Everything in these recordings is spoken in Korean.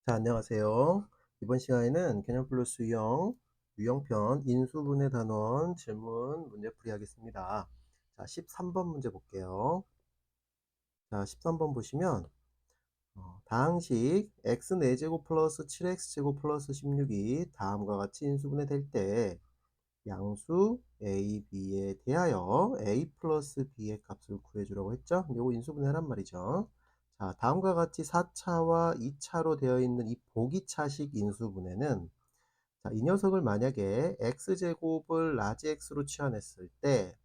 자, 안녕하세요. 이번 시간에는 개념 플러스 유형편 인수분해 단원 질문 문제풀이 하겠습니다. 자, 13번 문제 볼게요. 자, 13번 보시면 다항식 x 4제곱 플러스 7x제곱 플러스 16이 다음과 같이 인수분해 될 때 양수 a, b에 대하여 a 플러스 b의 값을 구해주라고 했죠. 요거 인수분해란 말이죠. 자, 다음과 같이 4차와 2차로 되어 있는 이 보기차식 인수분해는 자, 이 녀석을 만약에 x제곱을 라지 x로 치환했을 때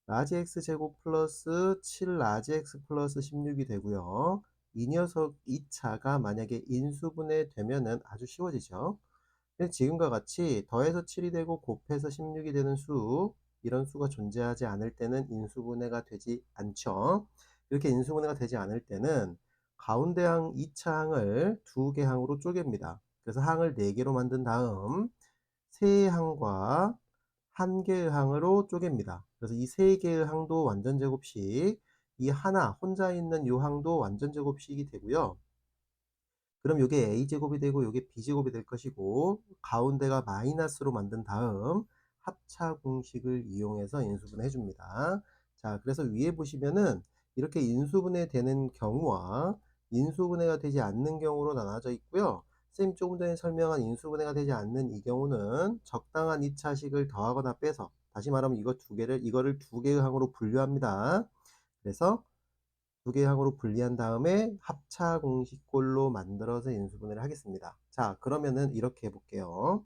라지 x제곱 플러스 7 라지 x 플러스 16이 되고요. 이 녀석 2차가 만약에 인수분해 되면은 아주 쉬워지죠. 지금과 같이 더해서 7이 되고 곱해서 16이 되는 수, 이런 수가 존재하지 않을 때는 인수분해가 되지 않죠. 이렇게 인수분해가 되지 않을 때는 가운데 항 2차 항을 두 개 항으로 쪼갭니다. 그래서 항을 4개로 만든 다음 세 항과 한 개의 항으로 쪼갭니다. 그래서 이 세 개의 항도 완전제곱식, 이 하나 혼자 있는 이 항도 완전제곱식이 되고요. 그럼 요게 a제곱이 되고 요게 b제곱이 될 것이고 가운데가 마이너스로 만든 다음 합차 공식을 이용해서 인수분해 줍니다. 자, 그래서 위에 보시면은 이렇게 인수분해 되는 경우와 인수분해가 되지 않는 경우로 나눠져 있고요. 쌤 조금 전에 설명한 인수분해가 되지 않는 이 경우는 적당한 2차식을 더하거나 빼서, 다시 말하면 이거를 두 개의 항으로 분류합니다. 그래서 두 개의 항으로 분리한 다음에 합차 공식꼴로 만들어서 인수분해를 하겠습니다. 자, 그러면은 이렇게 해볼게요.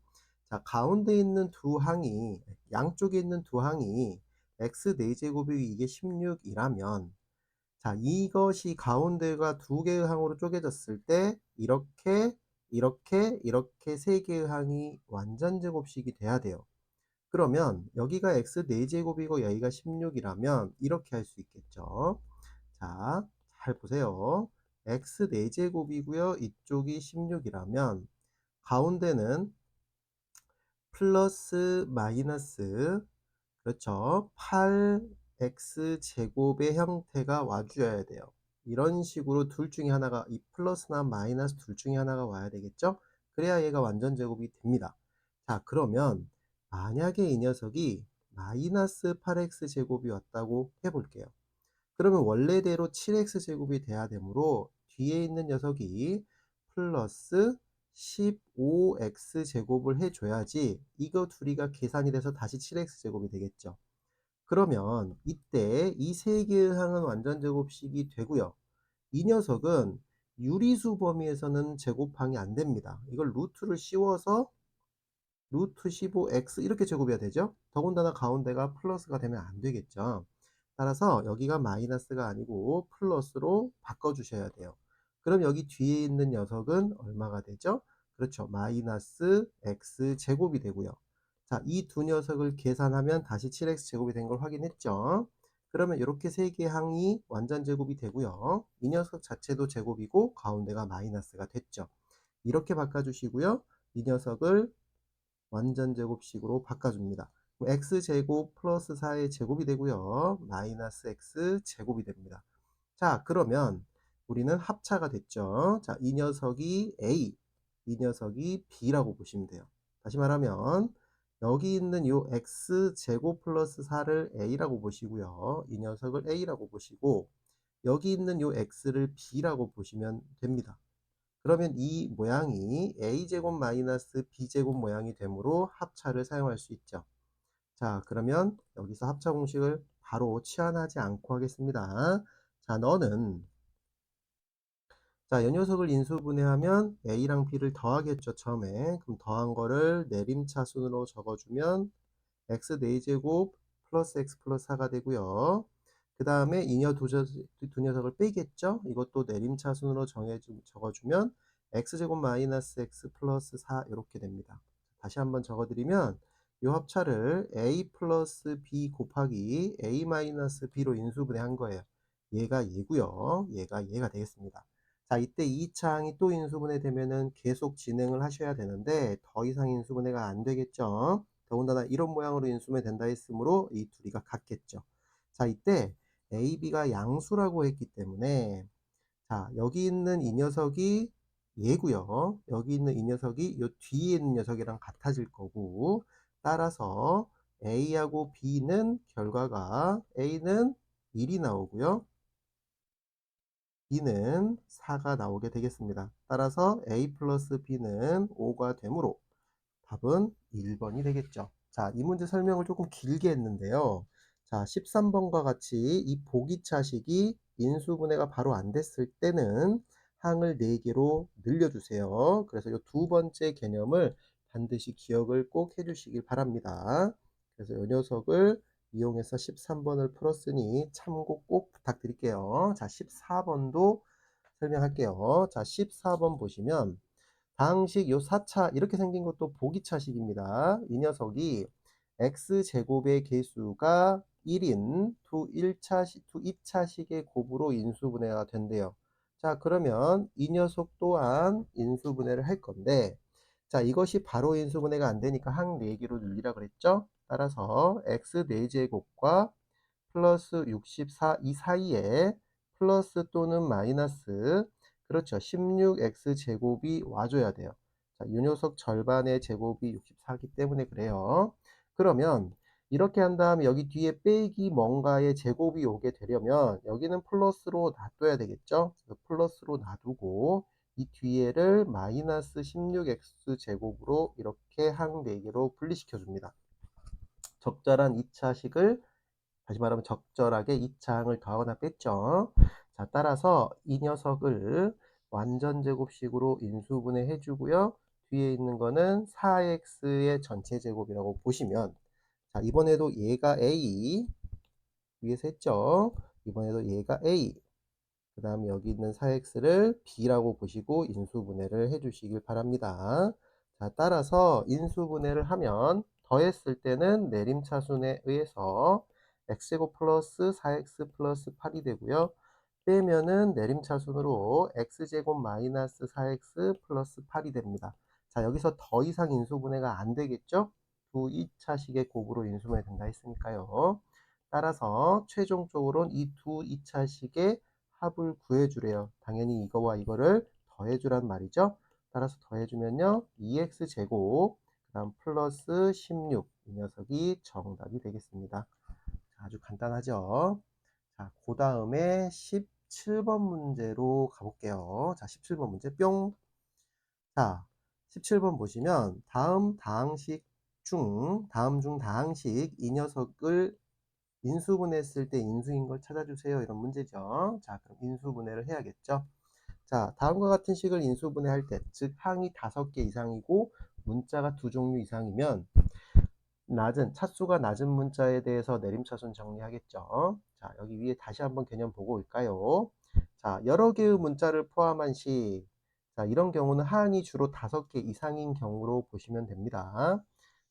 자, 가운데 있는 두 항이, 양쪽에 있는 두 항이 x 4제곱이 이게 16이라면, 자, 이것이 가운데가 두 개의 항으로 쪼개졌을 때 이렇게 세 개의 항이 완전제곱식이 돼야 돼요. 그러면 여기가 x 4제곱이고 여기가 16이라면 이렇게 할 수 있겠죠. 자, 잘 보세요. x 4제곱이고요. 이쪽이 16이라면 가운데는 플러스 마이너스, 그렇죠. 8x 제곱의 형태가 와줘야 돼요. 이런 식으로 둘 중에 하나가, 이 플러스나 마이너스 둘 중에 하나가 와야 되겠죠. 그래야 얘가 완전 제곱이 됩니다. 자, 그러면 만약에 이 녀석이 마이너스 8x 제곱이 왔다고 해볼게요. 그러면 원래대로 7x제곱이 돼야 되므로 뒤에 있는 녀석이 플러스 15x제곱을 해줘야지 이거 둘이가 계산이 돼서 다시 7x제곱이 되겠죠. 그러면 이때 이 세 개의 항은 완전제곱식이 되고요. 이 녀석은 유리수 범위에서는 제곱항이 안 됩니다. 이걸 루트를 씌워서 루트 15x 이렇게 제곱해야 되죠. 더군다나 가운데가 플러스가 되면 안 되겠죠. 따라서 여기가 마이너스가 아니고 플러스로 바꿔주셔야 돼요. 그럼 여기 뒤에 있는 녀석은 얼마가 되죠? 그렇죠. 마이너스 x 제곱이 되고요. 자, 이 두 녀석을 계산하면 다시 7x 제곱이 된 걸 확인했죠. 그러면 이렇게 세 개 항이 완전 제곱이 되고요. 이 녀석 자체도 제곱이고 가운데가 마이너스가 됐죠. 이렇게 바꿔주시고요. 이 녀석을 완전 제곱식으로 바꿔줍니다. x제곱 플러스 4의 제곱이 되고요. 마이너스 x 제곱이 됩니다. 자, 그러면 우리는 합차가 됐죠. 자, 이 녀석이 a, 이 녀석이 b라고 보시면 돼요. 다시 말하면 여기 있는 요 x제곱 플러스 4를 a라고 보시고요. 이 녀석을 a라고 보시고 여기 있는 요 x를 b라고 보시면 됩니다. 그러면 이 모양이 a제곱 마이너스 b제곱 모양이 되므로 합차를 사용할 수 있죠. 자, 그러면 여기서 합차 공식을 바로 치환하지 않고 하겠습니다. 자, 너는, 자, 이 녀석을 인수분해하면 a랑 b를 더하겠죠, 처음에. 그럼 더한 거를 내림차순으로 적어주면 x 4제곱 플러스 x 플러스 4가 되고요. 그 다음에 두 녀석을 빼겠죠? 이것도 내림차순으로 적어주면 x제곱 마이너스 x 플러스 4 이렇게 됩니다. 다시 한번 적어드리면 이 합차를 a 플러스 b 곱하기 a 마이너스 b로 인수분해한 거예요. 얘가 얘고요. 얘가 되겠습니다. 자, 이때 2차 항이 또 인수분해 되면은 계속 진행을 하셔야 되는데 더 이상 인수분해가 안 되겠죠. 더군다나 이런 모양으로 인수분해 된다 했으므로 이 둘이가 같겠죠. 자, 이때 a, b가 양수라고 했기 때문에 자, 여기 있는 이 녀석이 얘고요. 여기 있는 이 녀석이 요 뒤에 있는 녀석이랑 같아질 거고, 따라서 A하고 B는 결과가 A는 1이 나오고요. B는 4가 나오게 되겠습니다. 따라서 A 플러스 B는 5가 되므로 답은 1번이 되겠죠. 자, 이 문제 설명을 조금 길게 했는데요. 자, 13번과 같이 이 보기차식이 인수분해가 바로 안 됐을 때는 항을 4개로 늘려주세요. 그래서 이 두 번째 개념을 반드시 기억을 꼭 해주시길 바랍니다. 그래서 이 녀석을 이용해서 13번을 풀었으니 참고 꼭 부탁드릴게요. 자, 14번도 설명할게요. 자, 14번 보시면 다항식 요 4차 이렇게 생긴 것도 보기차식입니다. 이 녀석이 x제곱의 개수가 1인 두 2차식의 곱으로 인수분해가 된대요. 자, 그러면 이 녀석 또한 인수분해를 할 건데, 자, 이것이 바로 인수분해가 안 되니까 항 4개로 늘리라 그랬죠? 따라서 x 4제곱과 플러스 64 이 사이에 플러스 또는 마이너스, 그렇죠, 16x 제곱이 와줘야 돼요. 자, 이 녀석 절반의 제곱이 64이기 때문에 그래요. 그러면 이렇게 한 다음에 여기 뒤에 빼기 뭔가의 제곱이 오게 되려면 여기는 플러스로 놔둬야 되겠죠. 그래서 플러스로 놔두고 이 뒤에를 마이너스 16x 제곱으로 이렇게 항 4개로 분리시켜 줍니다. 적절한 2차식을, 다시 말하면 적절하게 2차항을 더하거나 뺐죠. 자, 따라서 이 녀석을 완전제곱식으로 인수분해 해주고요. 뒤에 있는 거는 4x의 전체 제곱이라고 보시면, 자, 이번에도 얘가 a, 위에서 했죠. 이번에도 얘가 a, 그 다음에 여기 있는 4x를 b라고 보시고 인수분해를 해주시길 바랍니다. 자, 따라서 인수분해를 하면 더했을 때는 내림차순에 의해서 x제곱 플러스 4x 플러스 8이 되고요. 빼면은 내림차순으로 x제곱 마이너스 4x 플러스 8이 됩니다. 자, 여기서 더 이상 인수분해가 안 되겠죠? 두 2차식의 곱으로 인수분해 된다 했으니까요. 따라서 최종적으로는 이 두 2차식의 합을 구해주래요. 당연히 이거와 이거를 더해주란 말이죠. 따라서 더해주면요, 2x제곱 그 다음 플러스 16, 이 녀석이 정답이 되겠습니다. 아주 간단하죠. 자, 그 다음에 17번 문제로 가볼게요. 자, 17번 문제 뿅. 자, 17번 보시면 다음 중 다항식 이 녀석을 인수분해했을 때 인수인 걸 찾아주세요. 이런 문제죠. 자, 그럼 인수분해를 해야겠죠. 자, 다음과 같은 식을 인수분해할 때, 즉 항이 5개 이상이고 문자가 2종류 이상이면 차수가 낮은 문자에 대해서 내림차순 정리하겠죠. 자, 여기 위에 다시 한번 개념 보고 올까요? 자, 여러 개의 문자를 포함한 식. 자, 이런 경우는 항이 주로 5개 이상인 경우로 보시면 됩니다.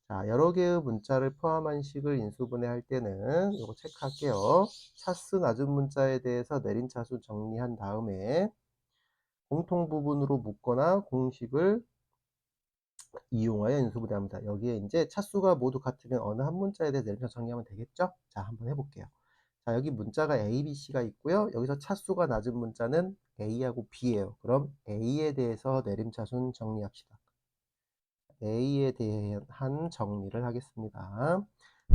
자, 여러 개의 문자를 포함한 식을 인수분해할 때는 이거 체크할게요. 차수 낮은 문자에 대해서 내림차순 정리한 다음에 공통 부분으로 묶거나 공식을 이용하여 인수분해합니다. 여기에 이제 차수가 모두 같으면 어느 한 문자에 대해 내림차순 정리하면 되겠죠? 자, 한번 해볼게요. 자, 여기 문자가 A, B, C가 있고요. 여기서 차수가 낮은 문자는 A하고 B예요. 그럼 A에 대해서 내림차순 정리합시다. A에 대한 정리를 하겠습니다.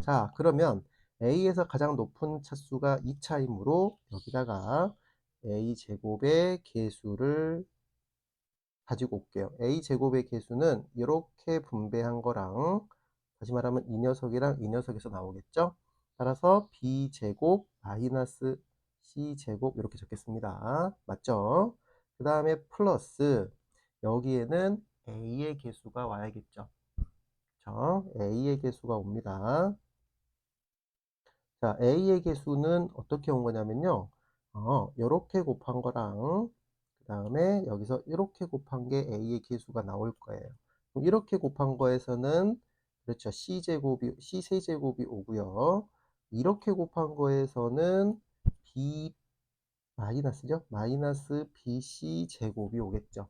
자, 그러면 A에서 가장 높은 차수가 2차이므로 여기다가 A제곱의 개수를 가지고 올게요. A제곱의 개수는 이렇게 분배한 거랑, 다시 말하면 이 녀석이랑 이 녀석에서 나오겠죠. 따라서 B제곱 마이너스 C제곱 이렇게 적겠습니다. 맞죠? 그 다음에 플러스 여기에는 A의 개수가 와야겠죠. 그렇죠? A의 개수가 옵니다. 자, A의 개수는 어떻게 온 거냐면요. 이렇게 곱한 거랑 그 다음에 여기서 이렇게 곱한 게 A의 개수가 나올 거예요. 그럼 이렇게 곱한 거에서는, 그렇죠, C 세제곱이 오고요. 이렇게 곱한 거에서는 B 마이너스죠. 마이너스 BC 제곱이 오겠죠.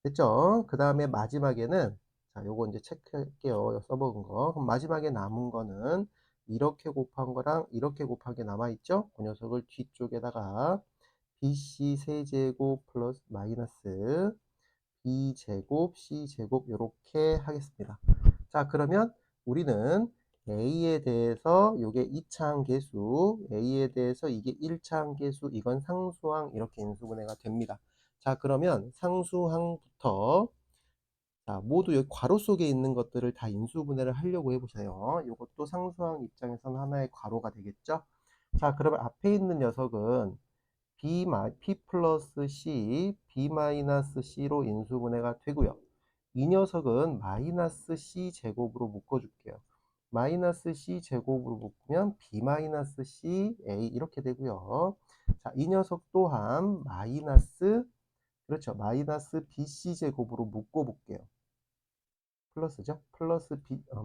됐죠? 그 다음에 마지막에는, 자, 요거 이제 체크할게요. 써먹은 거. 그럼 마지막에 남은 거는 이렇게 곱한 거랑 이렇게 곱한 게 남아있죠? 그 녀석을 뒤쪽에다가 BC 세제곱 플러스 마이너스 B제곱, C제곱 요렇게 하겠습니다. 자, 그러면 우리는 A에 대해서 요게 2차항 계수, A에 대해서 이게 1차항 계수, 이건 상수항 이렇게 인수분해가 됩니다. 자, 그러면 상수항부터 자, 모두 여기 괄호 속에 있는 것들을 다 인수분해를 하려고 해보세요. 이것도 상수항 입장에서는 하나의 괄호가 되겠죠. 자, 그러면 앞에 있는 녀석은 P 플러스 C, B 마이너스 C로 인수분해가 되고요. 이 녀석은 마이너스 C 제곱으로 묶어줄게요. 마이너스 C 제곱으로 묶으면 B 마이너스 C A 이렇게 되고요. 자, 이 녀석 또한 마이너스, 그렇죠. 마이너스 BC 제곱으로 묶어볼게요. 플러스죠. 플러스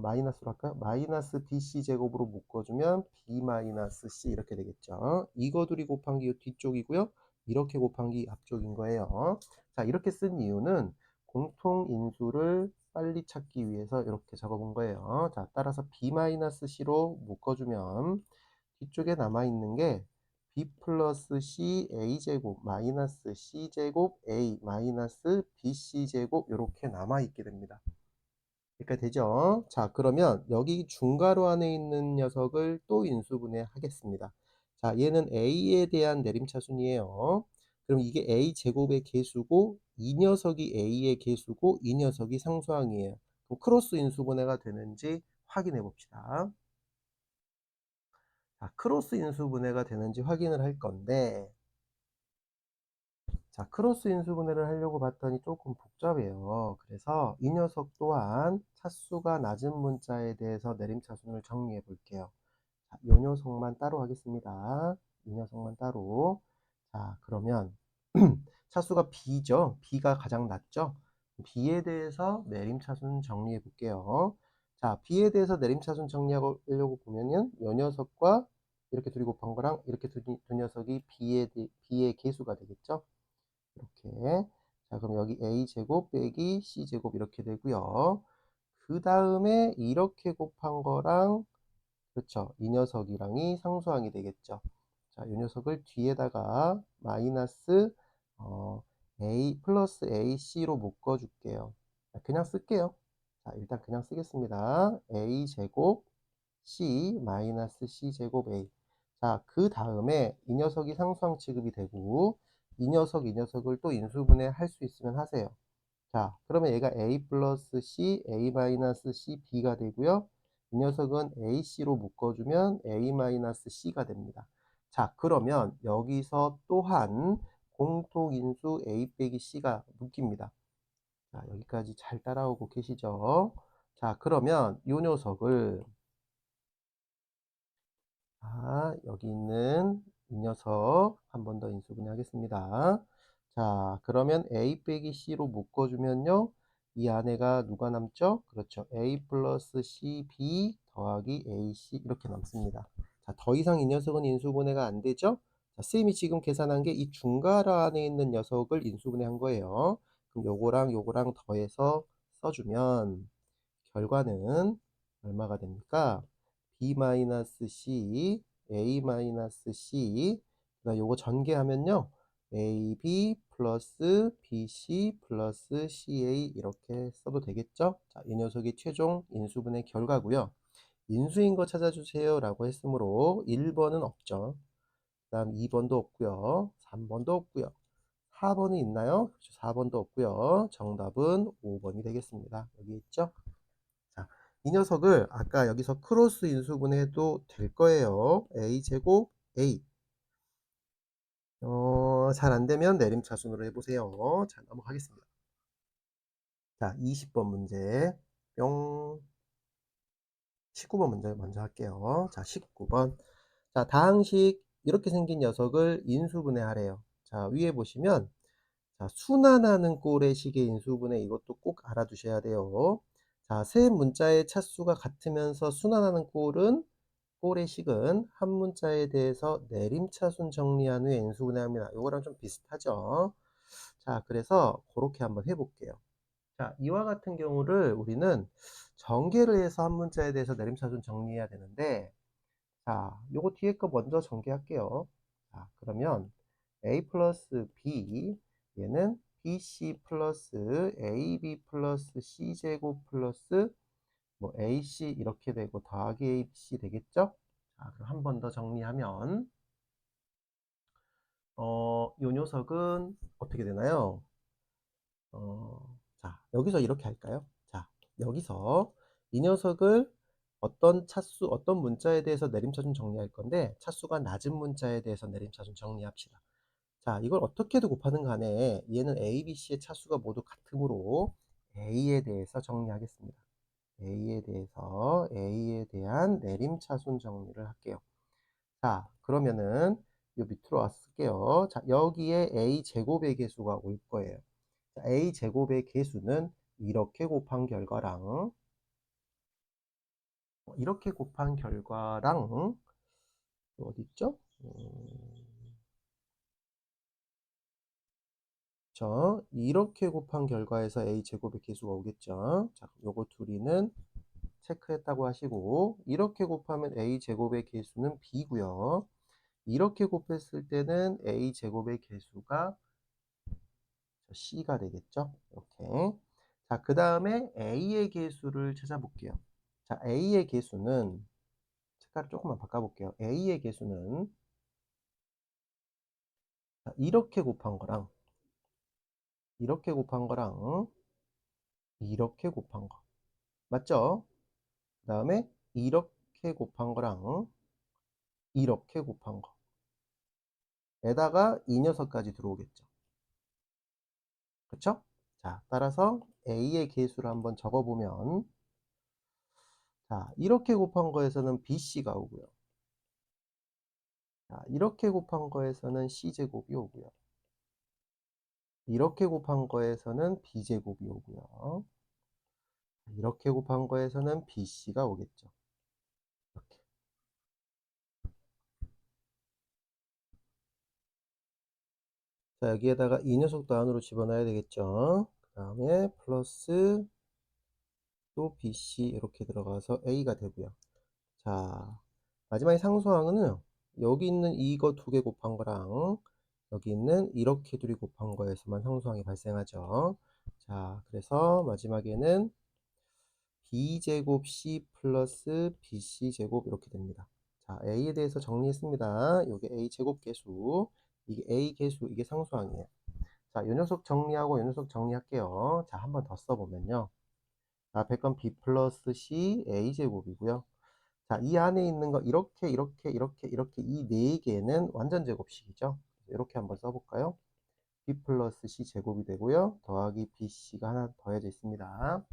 마이너스로 할까요? 마이너스 BC 제곱으로 묶어주면 B 마이너스 C 이렇게 되겠죠. 이거 둘이 곱한 게 뒤쪽이고요. 이렇게 곱한 게 앞쪽인 거예요. 자, 이렇게 쓴 이유는 공통 인수를 빨리 찾기 위해서 이렇게 적어본 거예요. 자, 따라서 B 마이너스 C로 묶어주면 뒤쪽에 남아있는 게 B 플러스 C A 제곱 마이너스 C 제곱 A 마이너스 BC 제곱 이렇게 남아있게 됩니다. 이렇게 되죠. 자, 그러면 여기 중괄호 안에 있는 녀석을 또 인수분해 하겠습니다. 자, 얘는 A에 대한 내림차순이에요. 그럼 이게 A 제곱의 개수고 이 녀석이 A의 개수고 이 녀석이 상수항이에요. 그럼 크로스 인수분해가 되는지 확인해 봅시다. 자, 크로스 인수분해가 되는지 확인을 할 건데, 자, 크로스 인수분해를 하려고 봤더니 조금 복잡해요. 그래서 이 녀석 또한 차수가 낮은 문자에 대해서 내림차순을 정리해 볼게요. 자, 이 녀석만 따로 하겠습니다. 이 녀석만 따로. 자, 그러면 차수가 B죠. B가 가장 낮죠. B에 대해서 내림차순 정리해 볼게요. 자, B에 대해서 내림차순 정리하려고 보면은 이 녀석과 이렇게 둘이 곱한 거랑 이렇게 두 녀석이 B의 개수가 되겠죠. 이렇게. 자, 그럼 여기 A제곱 빼기 C제곱 이렇게 되고요. 그 다음에 이렇게 곱한 거랑, 그렇죠. 이 녀석이랑이 상수항이 되겠죠. 자, 이 녀석을 뒤에다가 마이너스 A 플러스 AC로 묶어줄게요. 그냥 쓸게요. 자, 일단 그냥 쓰겠습니다. A제곱 C 마이너스 C제곱 A. 자, 그 다음에 이 녀석이 상수항 취급이 되고 이 녀석을 또 인수분해 할 수 있으면 하세요. 자, 그러면 얘가 A 플러스 C, A 마이너스 C, B가 되고요. 이 녀석은 AC로 묶어주면 A 마이너스 C가 됩니다. 자, 그러면 여기서 또한 공통인수 A 빼기 C가 묶입니다. 자, 여기까지 잘 따라오고 계시죠? 자, 그러면 이 녀석을, 여기 있는 이 녀석 한 번 더 인수분해 하겠습니다. 자, 그러면 A 빼기 C로 묶어주면요. 이 안에가 누가 남죠? 그렇죠. A 플러스 CB 더하기 AC 이렇게 남습니다. 자, 더 이상 이 녀석은 인수분해가 안 되죠? 자, 쌤이 지금 계산한 게 이 중괄호 안에 있는 녀석을 인수분해 한 거예요. 그럼 요거랑 요거랑 더해서 써주면 결과는 얼마가 됩니까? B-C, A-C, 그다음 요거 전개하면요. AB 플러스 BC 플러스 CA 이렇게 써도 되겠죠? 자, 이 녀석이 최종 인수분해 결과고요. 인수인 거 찾아주세요 라고 했으므로 1번은 없죠. 그 다음 2번도 없고요. 3번도 없고요. 4번이 있나요? 그렇죠. 4번도 없고요. 정답은 5번이 되겠습니다. 여기 있죠? 자, 이 녀석을 아까 여기서 크로스 인수분해도 될 거예요. A제곱 A. 잘 안되면 내림차순으로 해보세요. 자, 넘어가겠습니다. 자, 20번 문제. 뿅. 19번 문제 먼저 할게요. 자, 19번. 자, 다항식 이렇게 생긴 녀석을 인수분해 하래요. 자, 위에 보시면 자, 순환하는 꼴의 식의 인수분해 이것도 꼭 알아두셔야 돼요. 자, 세 문자의 차수가 같으면서 순환하는 꼴의 식은 한 문자에 대해서 내림차순 정리한 후에 인수분해합니다. 이거랑 좀 비슷하죠. 자, 그래서 그렇게 한번 해볼게요. 자, 이와 같은 경우를 우리는 전개를 해서 한 문자에 대해서 내림차순 정리해야 되는데, 자, 요거 뒤에 거 먼저 전개할게요. 자, 그러면 A 플러스 B, 얘는 BC 플러스 AB 플러스 C제곱 플러스 뭐 AC 이렇게 되고 더하기 ABC 되겠죠? 자, 그럼 한 번 더 정리하면 요 녀석은 어떻게 되나요? 자, 여기서 이렇게 할까요? 자, 여기서 이 녀석을 어떤 차수, 어떤 문자에 대해서 내림차순 정리할 건데 차수가 낮은 문자에 대해서 내림차순 정리합시다. 자, 이걸 어떻게든 곱하는 간에 얘는 A, B, C의 차수가 모두 같으므로 A에 대해서 정리하겠습니다. A에 대한 내림차순 정리를 할게요. 자, 그러면은 요 밑으로 와서 쓸게요. 자, 여기에 A 제곱의 개수가 올 거예요. 자, A 제곱의 개수는 이렇게 곱한 결과랑 이렇게 곱한 결과랑 어디 있죠? 저 이렇게 곱한 결과에서 A 제곱의 개수가 오겠죠. 자, 요거 둘이는 체크했다고 하시고 이렇게 곱하면 A 제곱의 개수는 B고요. 이렇게 곱했을 때는 A 제곱의 개수가 C가 되겠죠. 이렇게. 자, 그 다음에 A의 개수를 찾아볼게요. 자, A의 개수는 색깔을 조금만 바꿔볼게요. A의 개수는 이렇게 곱한 거랑 이렇게 곱한 거랑 이렇게 곱한 거 맞죠? 그 다음에 이렇게 곱한 거랑 이렇게 곱한 거에다가 이 녀석까지 들어오겠죠. 그쵸? 자, 따라서 A의 개수를 한번 적어보면 자, 이렇게 곱한 거에서는 BC가 오고요. 자, 이렇게 곱한 거에서는 C제곱이 오고요. 이렇게 곱한 거에서는 B제곱이 오고요. 이렇게 곱한 거에서는 BC가 오겠죠. 이렇게. 자, 여기에다가 이 녀석도 안으로 집어넣어야 되겠죠. 그 다음에 플러스 또 BC 이렇게 들어가서 A가 되고요. 자, 마지막에 상수항은 여기 있는 이거 두 개 곱한 거랑 여기 있는 이렇게 둘이 곱한 거에서만 상수항이 발생하죠. 자, 그래서 마지막에는 B제곱 C 플러스 BC제곱 이렇게 됩니다. 자, A에 대해서 정리했습니다. 이게 A 제곱 개수, 이게 A 개수, 이게 상수항이에요. 자, 요 녀석 정리하고 요 녀석 정리할게요. 자, 한 번 더 써보면요. 앞에 건 B 플러스 C A 제곱이고요. 자, 이 안에 있는 거 이렇게 이 네 개는 완전 제곱식이죠. 이렇게 한번 써볼까요? B 플러스 C 제곱이 되고요. 더하기 BC가 하나 더해져 있습니다.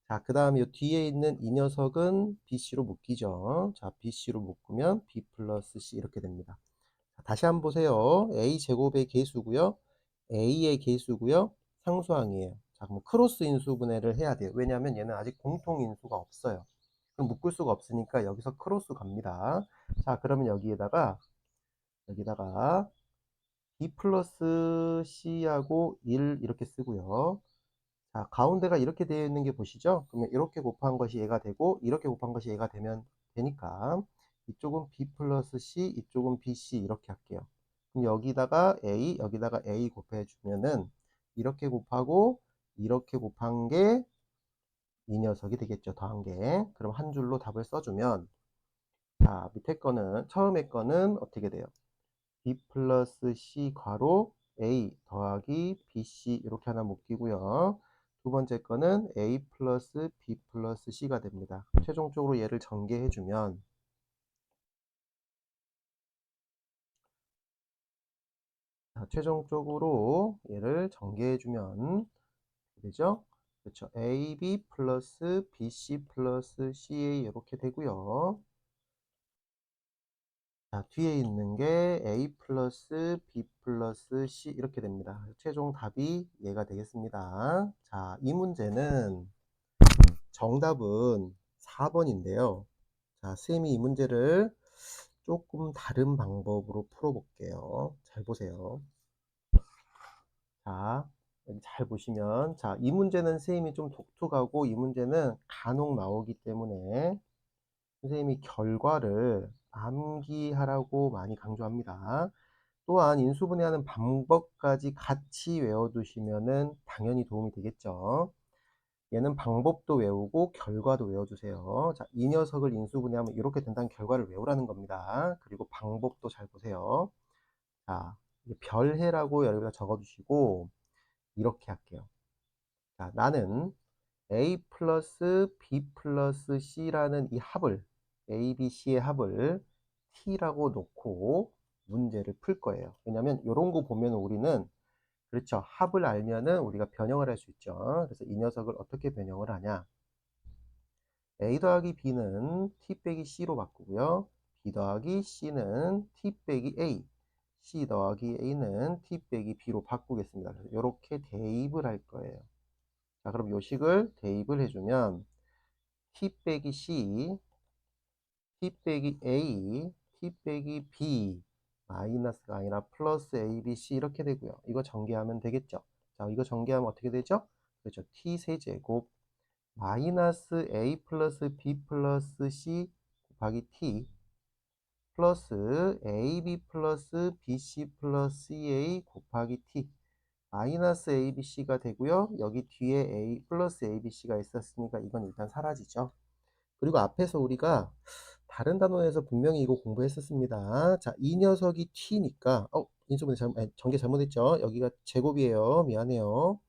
자, 그 다음에 이 뒤에 있는 이 녀석은 BC로 묶이죠. 자, BC로 묶으면 B 플러스 C 이렇게 됩니다. 자, 다시 한번 보세요. A 제곱의 개수고요. A의 개수고요. 상수항이에요. 자, 그럼 크로스 인수분해를 해야 돼요. 왜냐하면 얘는 아직 공통 인수가 없어요. 그럼 묶을 수가 없으니까 여기서 크로스 갑니다. 자, 그러면 여기다가 B 플러스 C하고 1 이렇게 쓰고요. 자, 가운데가 이렇게 되어 있는 게 보시죠? 그러면 이렇게 곱한 것이 얘가 되고 이렇게 곱한 것이 얘가 되면 되니까 이쪽은 B 플러스 C, 이쪽은 BC 이렇게 할게요. 그럼 여기다가 A 곱해 주면은 이렇게 곱하고 이렇게 곱한 게 이 녀석이 되겠죠. 더한 게. 그럼 한 줄로 답을 써주면 자, 밑에 거는 처음에 거는 어떻게 돼요? B 플러스 C 괄호 A 더하기 BC 이렇게 하나 묶이고요. 두 번째 거는 A 플러스 B 플러스 C가 됩니다. 최종적으로 얘를 전개해주면 최종적으로 얘를 전개해주면 되죠? 그렇죠. AB 플러스 BC 플러스 CA 이렇게 되고요. 자, 뒤에 있는 게 A 플러스 B 플러스 C 이렇게 됩니다. 최종 답이 얘가 되겠습니다. 자, 이 문제는 정답은 4번인데요. 자, 선생님이 이 문제를 조금 다른 방법으로 풀어볼게요. 잘 보세요. 자, 여기 잘 보시면, 자, 이 문제는 선생님이 좀 독특하고 이 문제는 간혹 나오기 때문에 선생님이 결과를 암기하라고 많이 강조합니다. 또한 인수분해하는 방법까지 같이 외워두시면은 당연히 도움이 되겠죠. 얘는 방법도 외우고 결과도 외워주세요. 자, 이 녀석을 인수분해하면 이렇게 된다는 결과를 외우라는 겁니다. 그리고 방법도 잘 보세요. 자, 별해라고 여기다 적어주시고 이렇게 할게요. 자, 나는 A 플러스 B 플러스 C라는 이 합을 A, B, C의 합을 T라고 놓고 문제를 풀 거예요. 왜냐면 이런 거 보면 우리는 그렇죠. 합을 알면은 우리가 변형을 할 수 있죠. 그래서 이 녀석을 어떻게 변형을 하냐. A 더하기 B는 T 빼기 C로 바꾸고요. B 더하기 C는 T 빼기 A, C 더하기 A는 T 빼기 B로 바꾸겠습니다. 그래서 이렇게 대입을 할 거예요. 자, 그럼 요식을 대입을 해주면 T 빼기 C, T 빼기 A, T 빼기 B 마이너스가 아니라 플러스 A, B, C 이렇게 되고요. 이거 전개하면 되겠죠. 자, 이거 전개하면 어떻게 되죠? 그렇죠. T 세제곱 마이너스 A 플러스 B 플러스 C 곱하기 T 플러스 AB 플러스 BC 플러스 CA 곱하기 T 마이너스 ABC가 되고요. 여기 뒤에 A 플러스 ABC가 있었으니까 이건 일단 사라지죠. 그리고 앞에서 우리가 다른 단원에서 분명히 이거 공부했었습니다. 자, 이 녀석이 t니까 인수분해 전개 잘못했죠. 여기가 제곱이에요. 미안해요.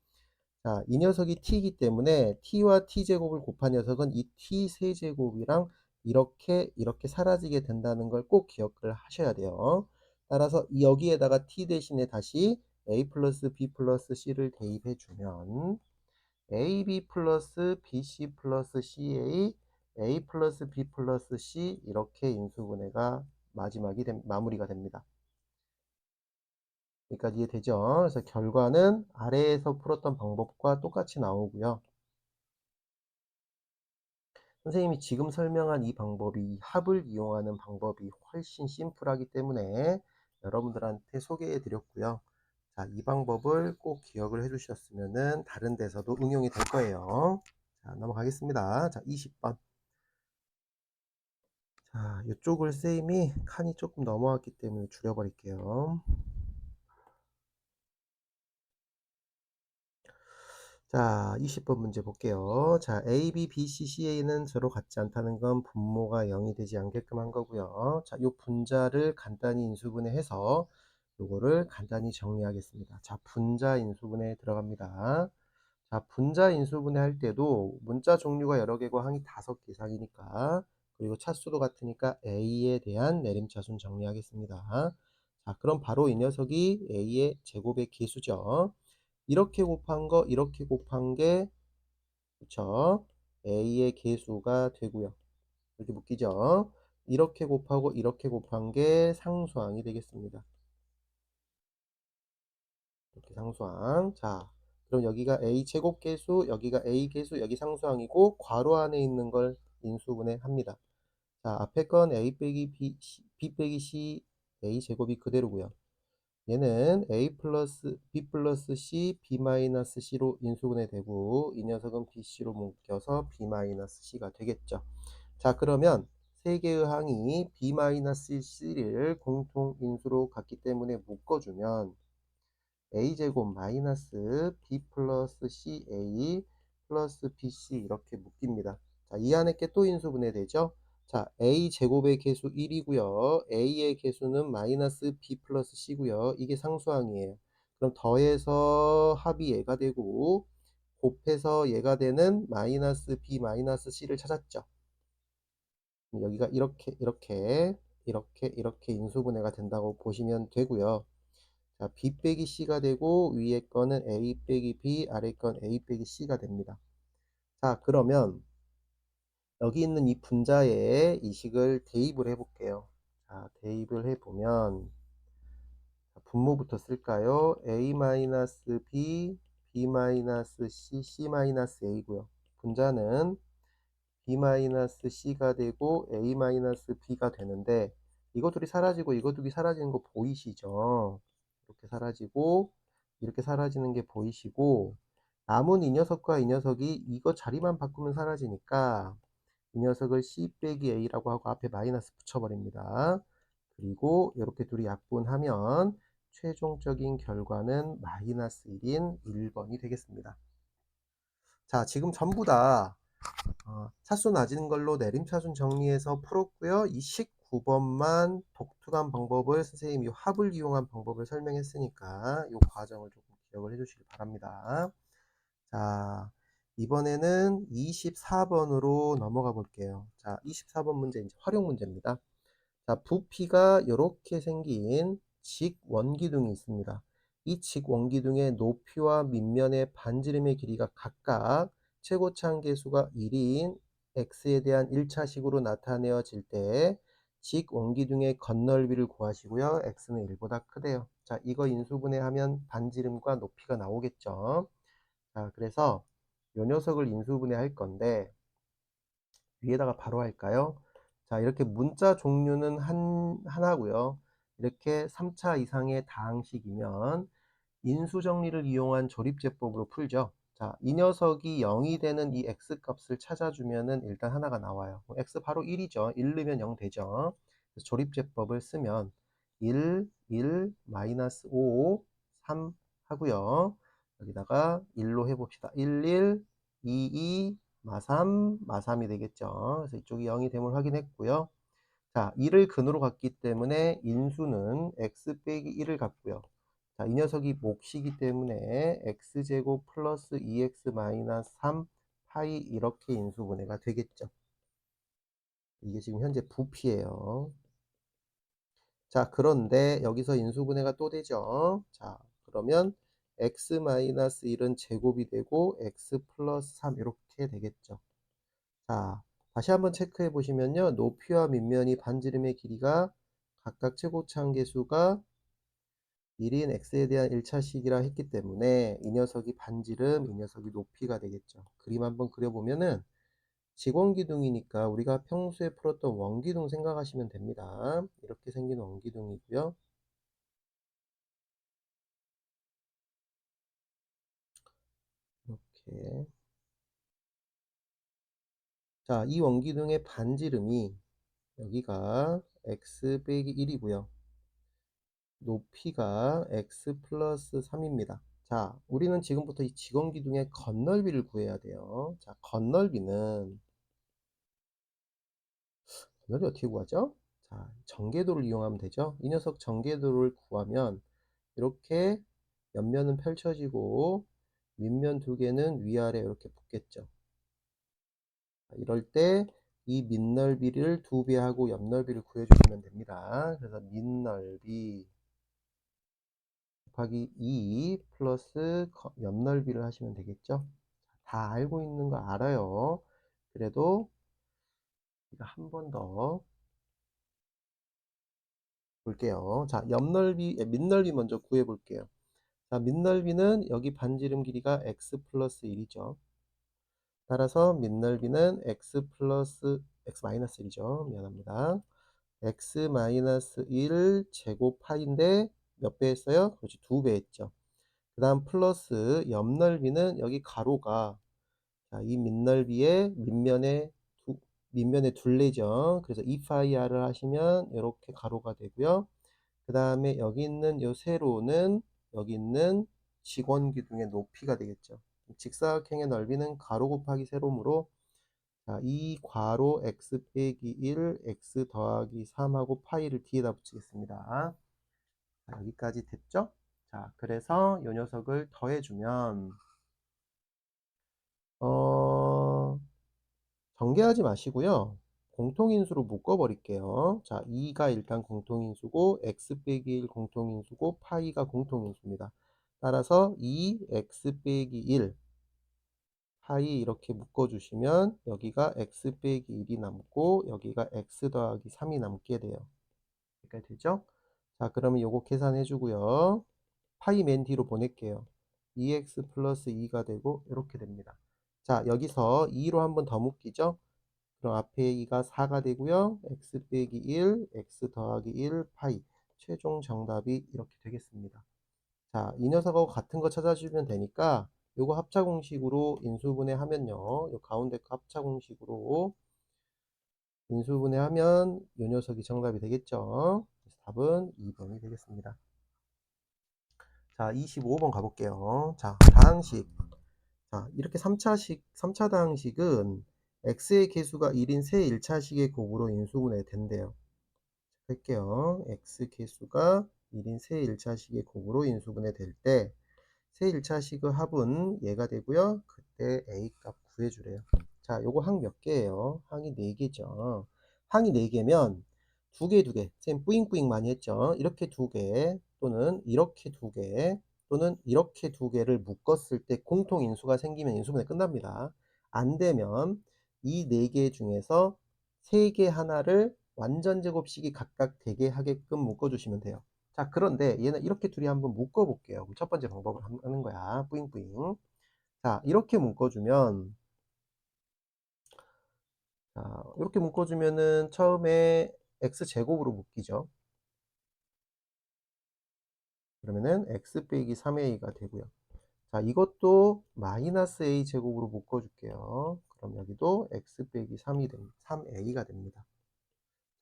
자, 이 녀석이 t이기 때문에 t와 t제곱을 곱한 녀석은 이 t 세제곱이랑 이렇게 사라지게 된다는 걸 꼭 기억을 하셔야 돼요. 따라서 여기에다가 t 대신에 다시 a 플러스 b 플러스 c를 대입해 주면 AB 플러스 BC 플러스 CA, A 플러스 B 플러스 C 이렇게 인수분해가 마무리가 됩니다. 여기까지 이해되죠? 그래서 결과는 아래에서 풀었던 방법과 똑같이 나오고요. 선생님이 지금 설명한 이 방법이 합을 이용하는 방법이 훨씬 심플하기 때문에 여러분들한테 소개해 드렸고요. 자, 이 방법을 꼭 기억을 해 주셨으면 다른 데서도 응용이 될 거예요. 자, 넘어가겠습니다. 자, 20번. 자, 이쪽을 쌤이 칸이 조금 넘어왔기 때문에 줄여버릴게요. 자, 20번 문제 볼게요. 자, A, B, B, C, CA는 서로 같지 않다는 건 분모가 0이 되지 않게끔 한 거고요. 자, 요 분자를 간단히 인수분해해서 요거를 간단히 정리하겠습니다. 자, 분자 인수분해 들어갑니다. 자, 분자 인수분해 할 때도 문자 종류가 여러 개고 항이 5개 이상이니까 그리고 차수도 같으니까 A에 대한 내림차순 정리하겠습니다. 자, 그럼 바로 이 녀석이 A의 제곱의 개수죠. 이렇게 곱한 거 이렇게 곱한 게 그쵸? A의 개수가 되고요. 이렇게 묶이죠. 이렇게 곱하고 이렇게 곱한 게 상수항이 되겠습니다. 이렇게 상수항. 자, 그럼 여기가 A 제곱 개수, 여기가 A 개수, 여기 상수항이고 괄호 안에 있는 걸 인수분해 합니다. 자, 앞에 건 A 빼기 B 빼기 C A 제곱이 그대로고요. 얘는 A 플러스 B 플러스 C B 마이너스 C로 인수분해 되고 이 녀석은 BC로 묶여서 B 마이너스 C가 되겠죠. 자, 그러면 세 개의 항이 B 마이너스 C를 공통 인수로 갖기 때문에 묶어주면 a제곱 마이너스 b 플러스 ca 플러스 bc 이렇게 묶입니다. 자, 이 안에 게 또 인수분해 되죠. 자, a 제곱의 개수 1이고요. a의 개수는 마이너스 b 플러스 c고요. 이게 상수항이에요. 그럼 더해서 합이 얘가 되고 곱해서 얘가 되는 마이너스 b 마이너스 c를 찾았죠. 여기가 이렇게 인수분해가 된다고 보시면 되고요. 자, B 빼기 C가 되고 위에 거는 A 빼기 B, 아래 건 A 빼기 C가 됩니다. 자, 그러면 여기 있는 이 분자에 이 식을 대입을 해볼게요. 자, 대입을 해보면 분모부터 쓸까요? A-B, B-C, C-A고요. 분자는 B-C가 되고 A-B가 되는데 이거 둘이 사라지고 이거 둘이 사라지는 거 보이시죠? 이렇게 사라지고 이렇게 사라지는 게 보이시고 남은 이 녀석과 이 녀석이 이거 자리만 바꾸면 사라지니까 이 녀석을 C 빼기 A라고 하고 앞에 마이너스 붙여버립니다. 그리고 이렇게 둘이 약분하면 최종적인 결과는 마이너스 1인 1번이 되겠습니다. 자, 지금 전부 다 차수 낮은 걸로 내림차순 정리해서 풀었고요. 이 19번만 독특한 방법을 선생님이 합을 이용한 방법을 설명했으니까 이 과정을 조금 기억을 해 주시기 바랍니다. 자, 이번에는 24번으로 넘어가 볼게요. 자, 24번 문제 이제 활용 문제입니다. 자, 부피가 이렇게 생긴 직원기둥이 있습니다. 이 직원기둥의 높이와 밑면의 반지름의 길이가 각각 최고차 한계수가 1인 x에 대한 1차식으로 나타내어질 때 직원기둥의 겉넓이를 구하시고요. x는 1보다 크대요. 자, 이거 인수분해하면 반지름과 높이가 나오겠죠. 자, 그래서 요 녀석을 인수분해할 건데 위에다가 바로 할까요? 자, 이렇게 문자 종류는 하나고요. 이렇게 3차 이상의 다항식이면 인수정리를 이용한 조립제법으로 풀죠. 자, 이 녀석이 0이 되는 이 x값을 찾아주면은 일단 하나가 나와요. x 바로 1이죠. 1 넣으면 0 되죠. 그래서 조립제법을 쓰면 1, 1, 마이너스 5, 3 하고요. 여기다가 1로 해봅시다. 1, 1, 2, 2, 마3, 마3이 되겠죠. 그래서 이쪽이 0이 됨을 확인했고요. 자, 1을 근으로 갖기 때문에 인수는 x 빼기 1을 갖고요. 자, 이 녀석이 몫이기 때문에 x제곱 플러스 2x 마이너스 3 파이 이렇게 인수분해가 되겠죠. 이게 지금 현재 부피예요. 자, 그런데 여기서 인수분해가 또 되죠. 자, 그러면 x 마이너스 1은 제곱이 되고 x 플러스 3 이렇게 되겠죠. 자, 다시 한번 체크해 보시면요. 높이와 밑면이 반지름의 길이가 각각 최고차 한계수가 1인 x에 대한 1차식이라 했기 때문에 이 녀석이 반지름, 이 녀석이 높이가 되겠죠. 그림 한번 그려보면은 직원기둥이니까 우리가 평소에 풀었던 원기둥 생각하시면 됩니다. 이렇게 생긴 원기둥이고요. 이렇게. 자, 이 원기둥의 반지름이 여기가 x 빼기 1이고요. 높이가 x 플러스 3입니다. 자, 우리는 지금부터 이 직원기둥의 겉넓이를 구해야 돼요. 자, 겉넓이는 겉넓이 어떻게 구하죠? 자, 전개도를 이용하면 되죠. 이 녀석 전개도를 구하면 이렇게 옆면은 펼쳐지고 밑면 두 개는 위아래 이렇게 붙겠죠. 이럴 때 이 밑넓이를 2배 하고 옆넓이를 구해주시면 됩니다. 그래서 밑넓이 곱하기 2 플러스 옆넓이를 하시면 되겠죠. 다 알고 있는 거 알아요. 그래도 한 번 더 볼게요. 자, 밑넓이 먼저 구해 볼게요. 자, 밑넓이는 여기 반지름 길이가 x 플러스 1이죠. 따라서 밑넓이는 x 플러스 x 마이너스 1이죠. 미안합니다. x 마이너스 1 제곱 파인데 몇 배 했어요? 그렇지, 2배 했죠. 그 다음 플러스 옆넓이는 여기 가로가 자, 이 밑넓이의 밑면의 둘레죠. 그래서 2파이r을 하시면 이렇게 가로가 되고요. 그 다음에 여기 있는 요 세로는 여기 있는 직원기둥의 높이가 되겠죠. 직사각형의 넓이는 가로 곱하기 세로므로 자, 이 괄호 x 빼기 1 x 더하기 3하고 파이를 뒤에다 붙이겠습니다. 자, 여기까지 됐죠? 자, 그래서 이 녀석을 더해주면 전개하지 마시고요. 공통인수로 묶어버릴게요. 자, 2가 일단 공통인수고 x 빼기 1 공통인수고 파이가 공통인수입니다. 따라서 2x 빼기 1 파이 이렇게 묶어주시면 여기가 x 빼기 1이 남고 여기가 x 더하기 3이 남게 돼요. 여기까지 되죠? 자, 그러면 요거 계산해 주고요. 파이 맨 뒤로 보낼게요. 2x 플러스 2가 되고 이렇게 됩니다. 자, 여기서 2로 한번 더 묶이죠? 그럼 앞에 2가 4가 되고요. x 빼기 1, x 더하기 1, 파이. 최종 정답이 이렇게 되겠습니다. 자, 이 녀석하고 같은 거 찾아주면 되니까 요거 합차 공식으로 인수분해 하면요. 요 가운데 거 합차 공식으로 인수분해 하면 요 녀석이 정답이 되겠죠. 그래서 답은 2번이 되겠습니다. 자, 25번 가볼게요. 자, 다항식. 자, 이렇게 3차 다항식은 x의 개수가 1인 세 1차식의 곱으로 인수분해 된대요. 할게요. x 개수가 1인 세 1차식의 곱으로 인수분해 될 때 세 1차식의 합은 얘가 되고요. 그때 a 값 구해주래요. 자, 요거 항 몇 개예요? 항이 4개죠. 항이 4개면 두 개, 쌤 뿌잉뿌잉 많이 했죠. 이렇게 두 개, 또는 이렇게 두 개, 또는 이렇게 두 개를 묶었을 때 공통 인수가 생기면 인수분해 끝납니다. 안 되면 이 네 개 중에서 세 개 하나를 완전 제곱식이 각각 되게 하게끔 묶어주시면 돼요. 자, 그런데 얘는 이렇게 둘이 한번 묶어 볼게요. 첫 번째 방법을 하는 거야. 뿌잉뿌잉. 자, 이렇게 묶어주면, 자, 이렇게 묶어주면은 처음에 x제곱으로 묶이죠. 그러면은 x 빼기 3a가 되고요. 자, 이것도 마이너스 a 제곱으로 묶어줄게요. 그럼 여기도 x 빼기 3a가 됩니다.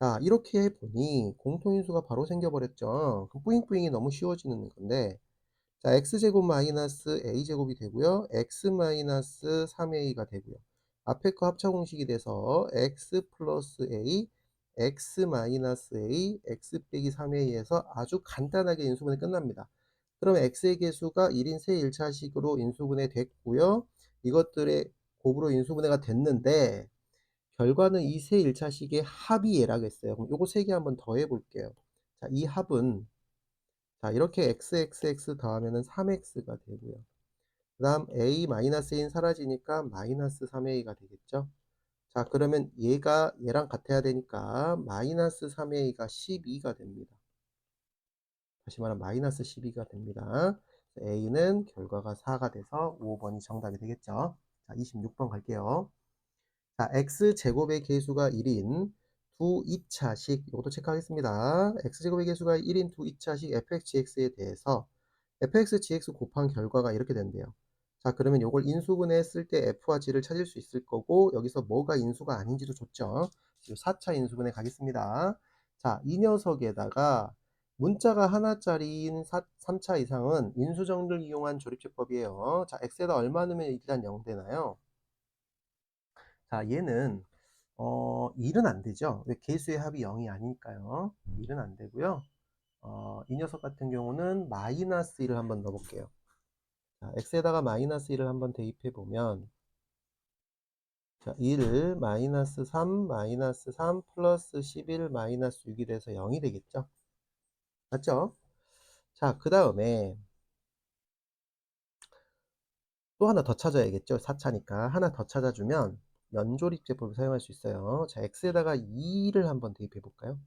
자, 이렇게 해보니 공통인수가 바로 생겨버렸죠. 그럼 뿌잉뿌잉이 너무 쉬워지는 건데, 자, x제곱 마이너스 a제곱이 되고요. x 마이너스 3a가 되고요. 앞에 거 합차 공식이 돼서 x 플러스 a, x 마이너스 a, x 빼기 3a에서 아주 간단하게 인수분해 끝납니다. 그러면 x의 개수가 1인 세 1차식으로 인수분해 됐고요. 이것들의 곱으로 인수분해가 됐는데 결과는 이 세 1차식의 합이 얘라고 했어요. 그럼 요거 세 개 한번 더 해볼게요. 자, 이 합은 자, 이렇게 xxx 더하면은 3x가 되고요. 그 다음 a-a는 사라지니까 마이너스 3a가 되겠죠. 자, 그러면 얘가 얘랑 같아야 되니까 마이너스 3a가 12가 됩니다. 다시 말하면 마이너스 12가 됩니다. a는 결과가 4가 돼서 5번이 정답이 되겠죠. 자, 26번 갈게요. 자, x제곱의 개수가 1인 두 2차식, 이것도 체크하겠습니다. x제곱의 개수가 1인 두 2차식 fxgx에 대해서 fxgx 곱한 결과가 이렇게 된대요. 자, 그러면 이걸 인수분해 했을 때 f와 g를 찾을 수 있을 거고, 여기서 뭐가 인수가 아닌지도 줬죠. 4차 인수분해 가겠습니다. 자, 이 녀석에다가 문자가 하나짜리인 3차 이상은 인수정리를 이용한 조립제법이에요. 자, x에다 얼마 넣으면 일단 0 되나요? 자, 얘는 1은 안 되죠. 왜? 개수의 합이 0이 아니니까요. 1은 안 되고요. 이 녀석 같은 경우는 마이너스 1을 한번 넣어볼게요. 자, x에다가 마이너스 1을 한번 대입해 보면, 자, 1 마이너스 3 마이너스 3 플러스 11 마이너스 6이 돼서 0이 되겠죠. 맞죠? 자, 그 다음에 또 하나 더 찾아야겠죠. 4차니까 하나 더 찾아주면 연조립제법을 사용할 수 있어요. 자, x에다가 2를 한번 대입해 볼까요?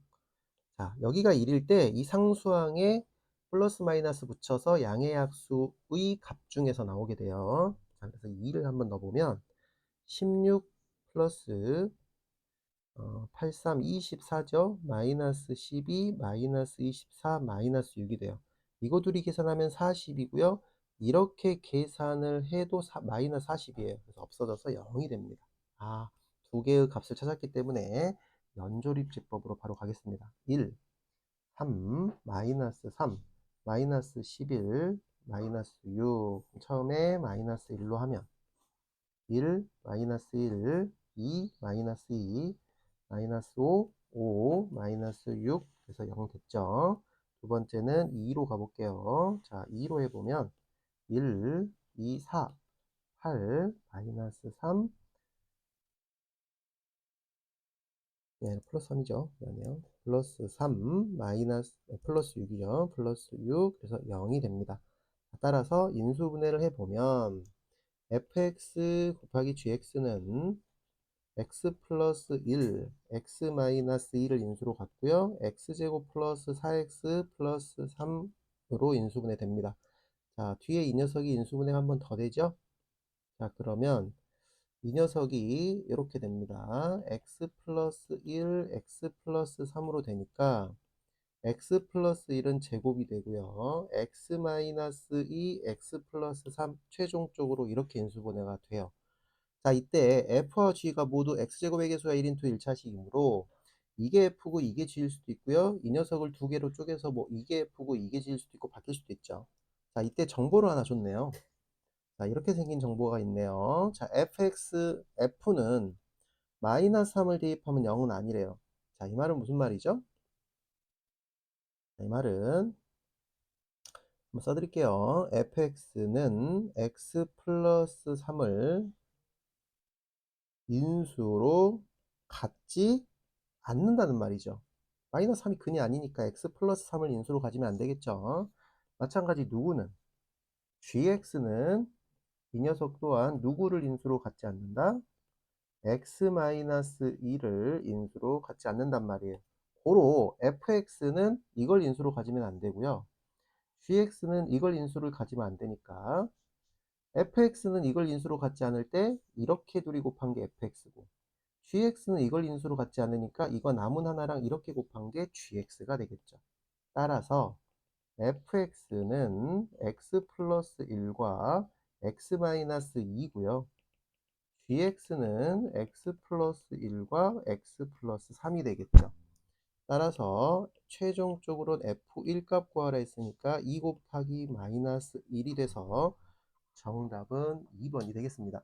자, 여기가 1일 때 이 상수항에 플러스 마이너스 붙여서 양의 약수의 값 중에서 나오게 돼요. 자, 그래서 2를 한번 넣어보면 16 플러스 83, 24죠. 마이너스 12, 마이너스 24, 마이너스 6이 돼요. 이거 둘이 계산하면 40이고요. 이렇게 계산을 해도 마이너스 40이에요. 그래서 없어져서 0이 됩니다. 아, 두 개의 값을 찾았기 때문에 연조립제법으로 바로 가겠습니다. 1, 3, 마이너스 3, 마이너스 11, 마이너스 6. 처음에 마이너스 1로 하면 1, 마이너스 1, 2, 마이너스 2, 마이너스 5, 5, 마이너스 6, 그래서 0 됐죠. 두 번째는 2로 가볼게요. 자, 2로 해보면 1, 2, 4, 8, 마이너스 3, 예, 플러스 3이죠. 미안해요. 플러스 3, 마이너스, 플러스 6이죠. 플러스 6, 그래서 0이 됩니다. 따라서 인수분해를 해보면 fx 곱하기 gx는 x 플러스 1, x 마이너스 2를 인수로 갖고요. x제곱 플러스 4x 플러스 3으로 인수분해 됩니다. 자, 뒤에 이 녀석이 인수분해가 한 번 더 되죠? 자, 그러면 이 녀석이 이렇게 됩니다. x 플러스 1, x 플러스 3으로 되니까 x 플러스 1은 제곱이 되고요. x 마이너스 2, x 플러스 3 최종적으로 이렇게 인수분해가 돼요. 자, 이때 f와 g가 모두 x제곱의 개수가 1인투 1차식이므로 이게 f고 이게 g일 수도 있고요. 이 녀석을 두 개로 쪼개서 뭐 이게 f고 이게 g일 수도 있고 바뀔 수도 있죠. 자, 이때 정보를 하나 줬네요. 자, 이렇게 생긴 정보가 있네요. 자, f는 마이너스 3을 대입하면 0은 아니래요. 자, 이 말은 무슨 말이죠? 자, 이 말은 한번 써드릴게요. fx는 x 플러스 3을 인수로 갖지 않는다는 말이죠. 마이너스 3이 근이 아니니까 x 플러스 3을 인수로 가지면 안 되겠죠. 마찬가지 누구는 gx는 이 녀석 또한 누구를 인수로 갖지 않는다? x-2를 인수로 갖지 않는단 말이에요. 고로 fx는 이걸 인수로 가지면 안 되고요. gx는 이걸 인수를 가지면 안 되니까 fx는 이걸 인수로 갖지 않을 때 이렇게 둘이 곱한 게 fx고 gx는 이걸 인수로 갖지 않으니까 이거 남은 하나랑 이렇게 곱한 게 gx가 되겠죠. 따라서 fx는 x 플러스 1과 x-2고요. gx는 x 플러스 1과 x 플러스 3이 되겠죠. 따라서 최종적으로 f1 값 구하라 했으니까 2 곱하기 마이너스 1이 돼서 정답은 2번이 되겠습니다.